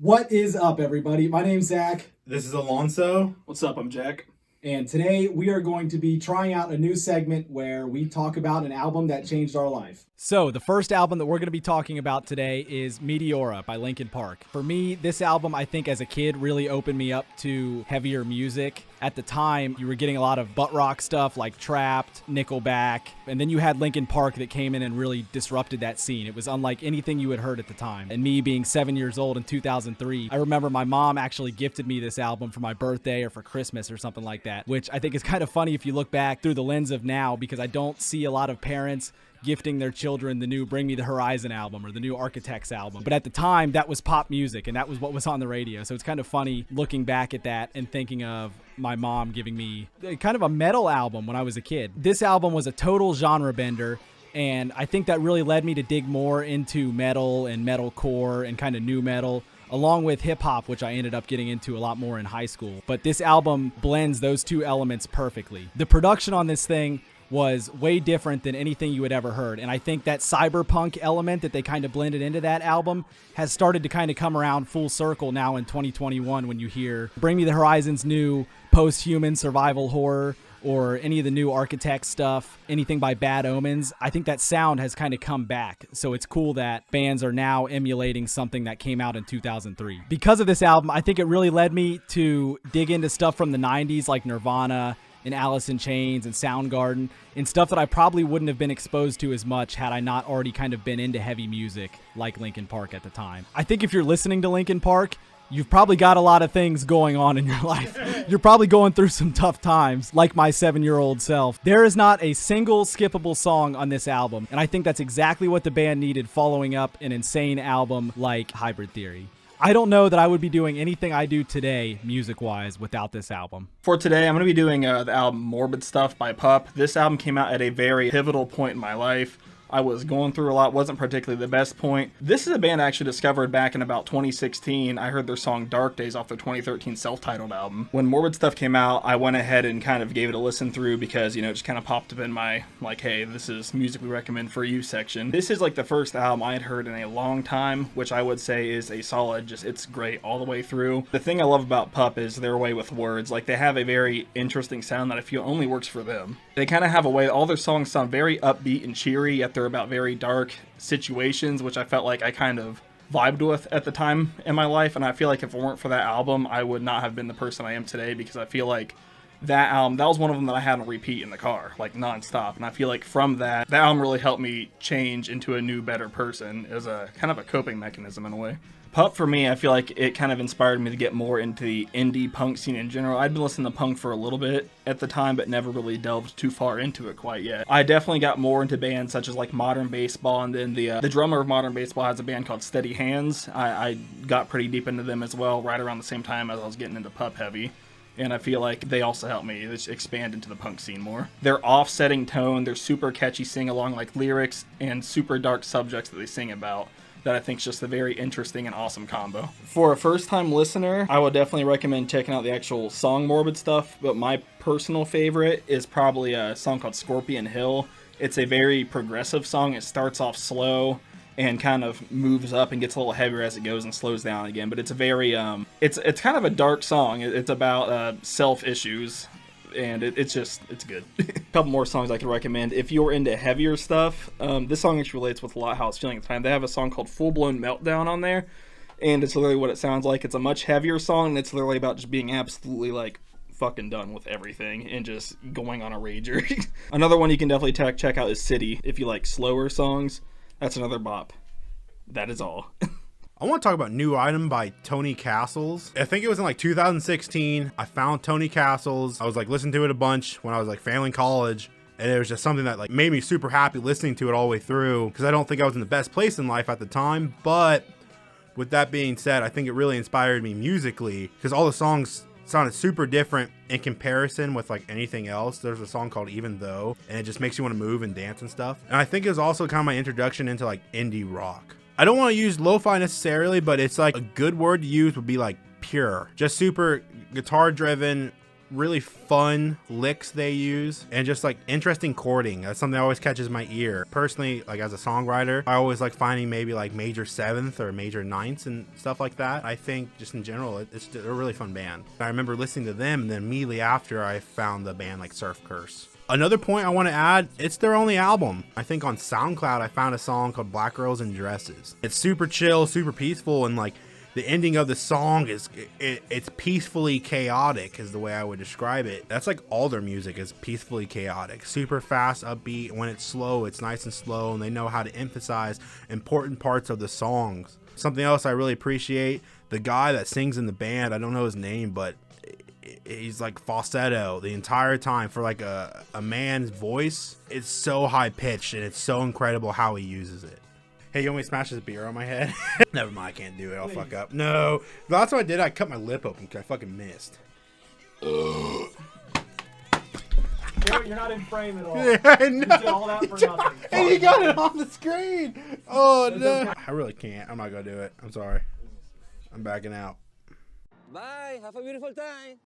What is up, everybody? My name's Zach, This is Alonso. What's up? I'm Jack. and today we are going to be trying out a new segment where we talk about an album that changed our life. So, the first album that we're going to be talking about today is Meteora by Linkin Park. For me, this album, I think as a kid, really opened me up to heavier music. At the time, you were getting a lot of butt rock stuff like Trapped, Nickelback, and then you had Linkin Park that came in and really disrupted that scene. It was unlike anything you had heard at the time. And me being 7 years old in 2003, I remember my mom actually gifted me this album for my birthday or for Christmas or something like that, which I think is kind of funny if you look back through the lens of now, because I don't see a lot of parents gifting their children the new Bring Me the Horizon album or the new Architects album. But at the time, that was pop music and that was what was on the radio. So it's kind of funny looking back at that and thinking of my mom giving me kind of a metal album when I was a kid. This album was a total genre bender, and I think that really led me to dig more into metal and metalcore and kind of new metal, along with hip-hop, which I ended up getting into a lot more in high school. But this album blends those two elements perfectly. The production on this thing was way different than anything you had ever heard. And I think that cyberpunk element that they kind of blended into that album has started to kind of come around full circle now in 2021 when you hear Bring Me the Horizon's new post-human survival horror or any of the new Architect stuff, anything by Bad Omens. I think that sound has kind of come back. So it's cool that bands are now emulating something that came out in 2003. Because of this album, I think it really led me to dig into stuff from the 90s like Nirvana and Alice in Chains and Soundgarden and stuff that I probably wouldn't have been exposed to as much had I not already kind of been into heavy music like Linkin Park at the time. I think if you're listening to Linkin Park, you've probably got a lot of things going on in your life. You're probably going through some tough times, like my 7-year-old self. There is not a single skippable song on this album, and I think that's exactly what the band needed following up an insane album like Hybrid Theory. I don't know that I would be doing anything I do today, music-wise, without this album. For today, I'm going to be doing the album Morbid Stuff by PUP. This album came out at a very pivotal point in my life. I was going through a lot, wasn't particularly the best point. This is a band I actually discovered back in about 2016. I heard their song Dark Days off their 2013 self-titled album. When Morbid Stuff came out, I went ahead and kind of gave it a listen through because, it just kind of popped up in my, hey, this is music we recommend for you section. This is the first album I had heard in a long time, which I would say is a solid, it's great all the way through. The thing I love about PUP is their way with words. They have a very interesting sound that I feel only works for them. They kind of have a way, all their songs sound very upbeat and cheery, yet they're about very dark situations, which I felt like I kind of vibed with at the time in my life. And I feel like if it weren't for that album, I would not have been the person I am today, because I feel like that album, that was one of them that I had on repeat in the car, nonstop. And I feel like from that album really helped me change into a new, better person as a kind of a coping mechanism in a way. PUP, for me, I feel like it kind of inspired me to get more into the indie punk scene in general. I'd been listening to punk for a little bit at the time, but never really delved too far into it quite yet. I definitely got more into bands such as Modern Baseball, and then the drummer of Modern Baseball has a band called Steady Hands. I got pretty deep into them as well, right around the same time as I was getting into PUP heavy. And I feel like they also helped me expand into the punk scene more. Their offsetting tone, their super catchy sing-along lyrics, and super dark subjects that they sing about, that I think is just a very interesting and awesome combo. For a first-time listener, I would definitely recommend checking out the actual song Morbid Stuff, but my personal favorite is probably a song called Scorpion Hill. It's a very progressive song. It starts off slow and kind of moves up and gets a little heavier as it goes and slows down again, but it's a very, it's kind of a dark song. It's about self-issues, and it's good. A couple more songs I could recommend. If you're into heavier stuff, this song actually relates with a lot how I was feeling at the time. They have a song called Full Blown Meltdown on there, and it's literally what it sounds like. It's a much heavier song, and it's literally about just being absolutely fucking done with everything and just going on a rager. Another one you can definitely check out is City. If you like slower songs, that's another bop. That is all. I want to talk about New Item by Tony Castles. I think it was in 2016. I found Tony Castles. I was listening to it a bunch when I was failing college. And it was just something that made me super happy listening to it all the way through, because I don't think I was in the best place in life at the time. But with that being said, I think it really inspired me musically, because all the songs sounded super different in comparison with anything else. There's a song called Even Though, and it just makes you want to move and dance and stuff. And I think it was also kind of my introduction into indie rock. I don't want to use lo-fi necessarily, but it's a good word to use would be pure. Just super guitar driven, really fun licks they use, and just like interesting chording. That's something that always catches my ear. Personally, like as a songwriter, I always like finding maybe like major seventh or major ninths and stuff like that. I think just in general, they're a really fun band. I remember listening to them, and then immediately after I found the band like Surf Curse. Another point I want to add, it's their only album. I think on SoundCloud I found a song called Black Girls in Dresses. It's super chill, super peaceful, and like the ending of the song is it's peacefully chaotic is the way I would describe it. That's like all their music is peacefully chaotic, super fast, upbeat. When it's slow, it's nice and slow, and they know how to emphasize important parts of the songs. Something else I really appreciate, the guy that sings in the band, I don't know his name, but he's like falsetto the entire time for like a man's voice. It's so high pitched, and it's so incredible how he uses it. Hey, you want me to smash this beer on my head? Never mind, I can't do it. I'll fuck up. No, that's what I did. I cut my lip open because I fucking missed. You're not in frame at all. Yeah, I know. You did all that for nothing. And you got it on the screen. Oh no, I really can't. I'm not gonna do it. I'm sorry. I'm backing out. Bye. Have a beautiful time.